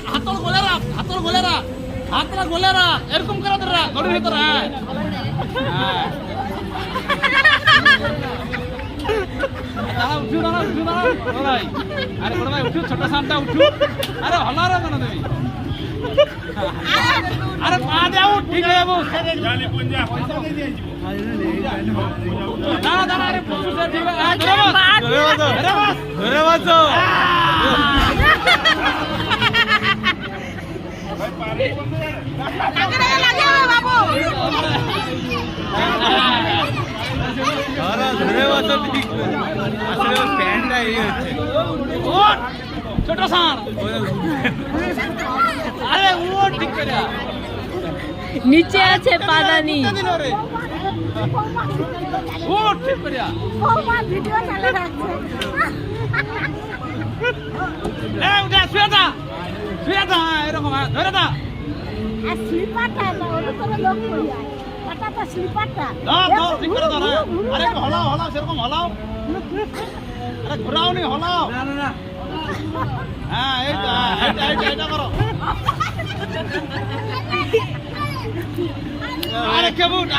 হাতল গোলে রাখ হাতটা গোলে রাখ এরকম করে রাখ গড়ির ভিতরে হ্যাঁ দাঁড়া উঠু বড় ভাই আরে বড় ভাই উঠু ছোট সানটা উঠু আরে হলা রে কেন তুমি আরে পা দাও ঠিক হয়ে যাবো জানি পুঞ্জা পয়সা দিয়ে দিয়ে দাঁড়া দাঁড়া আরে পয়সা ঠিক ধরে বাঁচো ছোট সার আরে ও ঠিক করে নিচে আছে পাদানি ও ঠিক করে ভিডিও চালে রাখছে এই উঠে শুয়ে দা এরকম ধরে দা আর স্লিপারটা না ওটা তো লোক কইয়া এটা তো স্লিপারটা দাও ঠিক করে দাও আরে হলাও সেরকম হলাও আরে ঘোরাও নি হলাও না হ্যাঁ এইটা করো আরে কেবুট